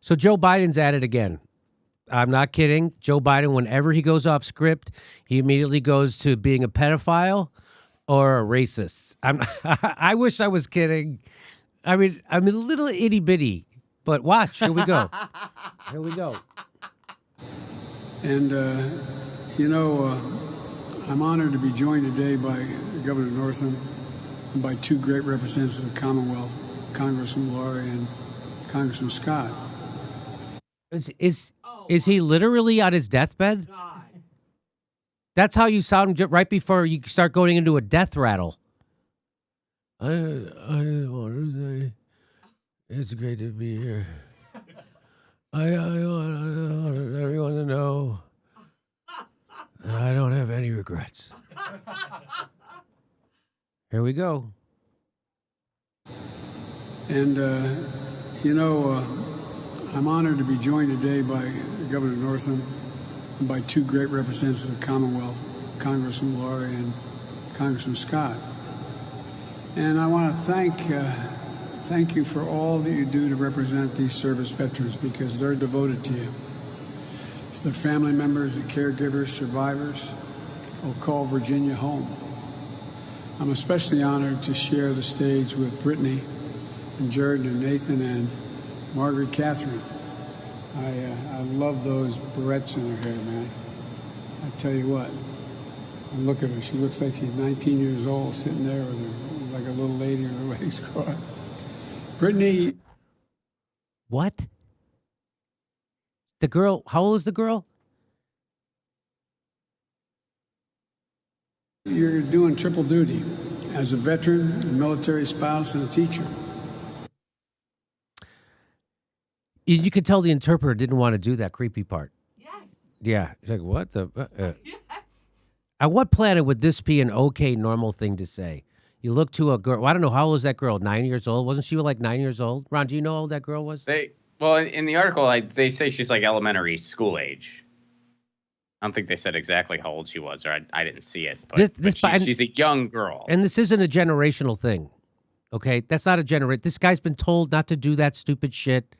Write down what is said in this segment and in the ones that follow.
So Joe Biden's at it again. I'm not kidding. Joe Biden, whenever he goes off script, he immediately goes to being a pedophile or a racist. I wish I was kidding. I mean, I'm a little itty bitty, but watch. Here we go. Here we go. And, I'm honored to be joined today by Governor Northam and by two great representatives of the Commonwealth, Congressman Laurie and Congressman Scott. Is he literally on his deathbed? That's how you sound right before you start going into a death rattle. I want to say it's great to be here. I want everyone to know that I don't have any regrets. Here we go. And, I'm honored to be joined today by Governor Northam and by two great representatives of the Commonwealth, Congressman Laurie and Congressman Scott. And I want to thank you for all that you do to represent these service veterans, because they're devoted to you. It's their family members, the caregivers, survivors will call Virginia home. I'm especially honored to share the stage with Brittany and Jared and Nathan and Margaret Catherine. I love those barrettes in her hair, man. I tell you what, look at her. She looks like she's 19 years old, sitting there with her, like a little lady with her legs crossed. Brittany. What? The girl, how old is the girl? You're doing triple duty as a veteran, a military spouse, and a teacher. You could tell the interpreter didn't want to do that creepy part. Yes. Yeah. He's like, what the? Yes. At what planet would this be an okay, normal thing to say? You look to a girl. Well, I don't know. How old is that girl? 9 years old? Wasn't she like 9 years old? Ron, do you know how old that girl was? Well, in the article, they say she's like elementary school age. I don't think they said exactly how old she was, or I didn't see it. But, she's a young girl. And this isn't a generational thing, okay? That's not a generation. This guy's been told not to do that stupid shit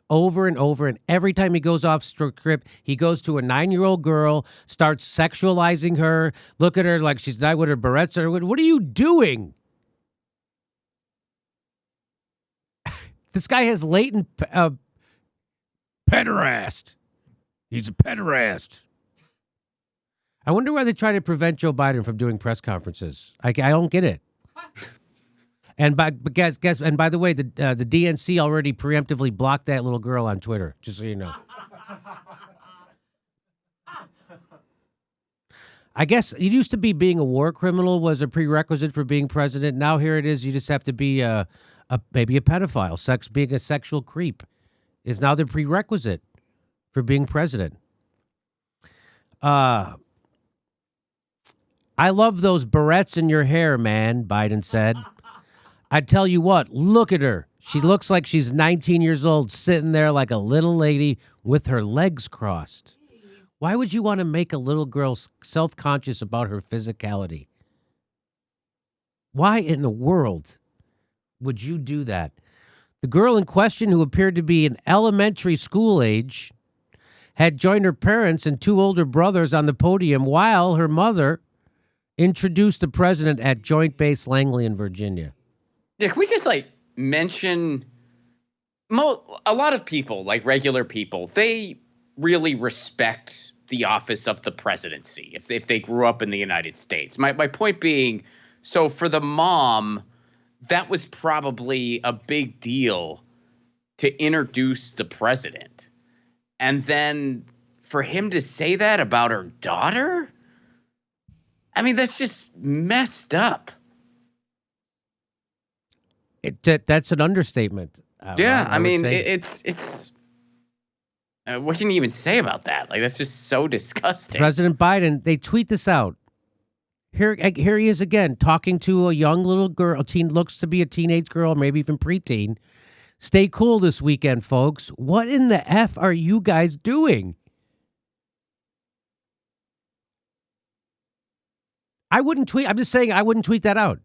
over and over, and every time he goes off script, he goes to a 9-year-old girl, starts sexualizing her, look at her like she's not with her barrettes. Or what are you doing? This guy has latent pederast. He's a pederast. I wonder why they try to prevent Joe Biden from doing press conferences. I don't get it. And by the way, the DNC already preemptively blocked that little girl on Twitter, just so you know. I guess it used to be being a war criminal was a prerequisite for being president. Now here it is, you just have to be maybe a pedophile. Being a sexual creep is now the prerequisite for being president. I love those barrettes in your hair, man, Biden said. I tell you what, look at her. She looks like she's 19 years old, sitting there like a little lady with her legs crossed. Why would you want to make a little girl self-conscious about her physicality? Why in the world would you do that? The girl in question, who appeared to be in elementary school age, had joined her parents and two older brothers on the podium while her mother introduced the president at Joint Base Langley in Virginia. Yeah, can we just mention a lot of people, like regular people, they really respect the office of the presidency if they grew up in the United States. My point being, so for the mom, that was probably a big deal to introduce the president. And then for him to say that about her daughter? I mean, that's just messed up. That's an understatement. Yeah, I mean, it's what can you even say about that? Like, that's just so disgusting. President Biden, they tweet this out. Here he is again, talking to a young little girl, looks to be a teenage girl, maybe even preteen. Stay cool this weekend, folks. What in the F are you guys doing? I wouldn't tweet. I'm just saying I wouldn't tweet that out.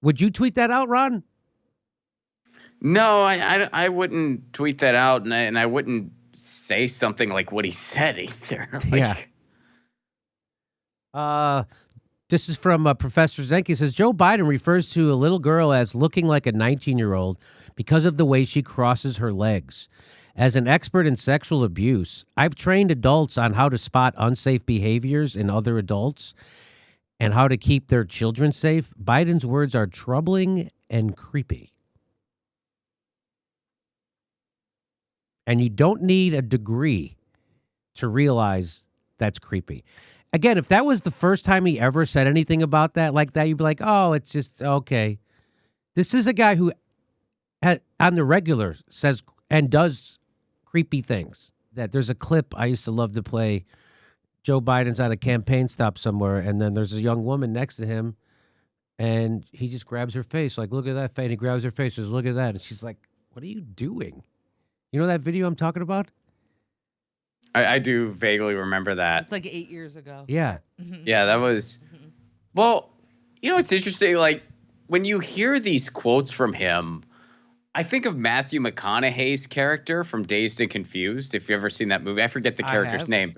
Would you tweet that out, Ron? No, I wouldn't tweet that out, and I wouldn't say something like what he said either. Like, yeah. This is from Professor Zenke. Says Joe Biden refers to a little girl as looking like a 19-year-old because of the way she crosses her legs. As an expert in sexual abuse, I've trained adults on how to spot unsafe behaviors in other adults and how to keep their children safe. Biden's words are troubling and creepy. And you don't need a degree to realize that's creepy. Again, if that was the first time he ever said anything about that like that, you'd be like, oh, it's just okay. This is a guy who on the regular says and does creepy things. That there's a clip I used to love to play. Joe Biden's at a campaign stop somewhere, and then there's a young woman next to him, and he just grabs her face, like, look at that face. And he grabs her face, says, look at that. And she's like, what are you doing? You know that video I'm talking about? I do vaguely remember that. It's like 8 years ago. Yeah. Yeah, that was. Well, it's interesting. Like, when you hear these quotes from him, I think of Matthew McConaughey's character from Dazed and Confused. If you've ever seen that movie, I forget the character's name,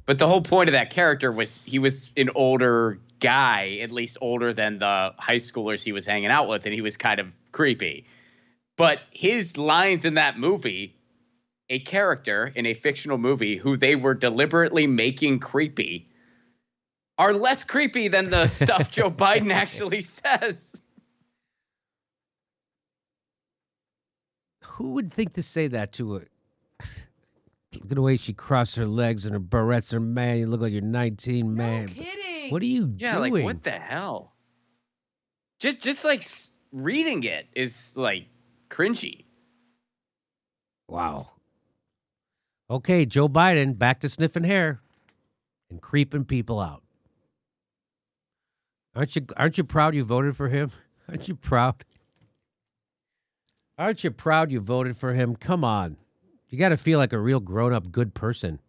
but the whole point of that character was he was an older guy, at least older than the high schoolers he was hanging out with, and he was kind of creepy. But his lines in that movie, a character in a fictional movie who they were deliberately making creepy, are less creepy than the stuff Joe Biden actually says. Who would think to say that to her? Look at the way she crossed her legs and her barrettes are, man, you look like you're 19, man. No kidding. What are you Yeah, doing? like, what the hell? Just like reading it is like cringy. Wow. Okay, Joe Biden back to sniffing hair and creeping people out. Aren't you proud you voted for him? Aren't you proud? Aren't you proud you voted for him? Come on. You got to feel like a real grown-up good person.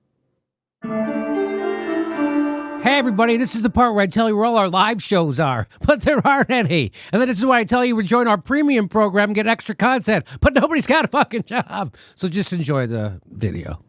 Hey, everybody, this is the part where I tell you where all our live shows are, but there aren't any. And then this is why I tell you to join our premium program and get extra content, but nobody's got a fucking job. So just enjoy the video.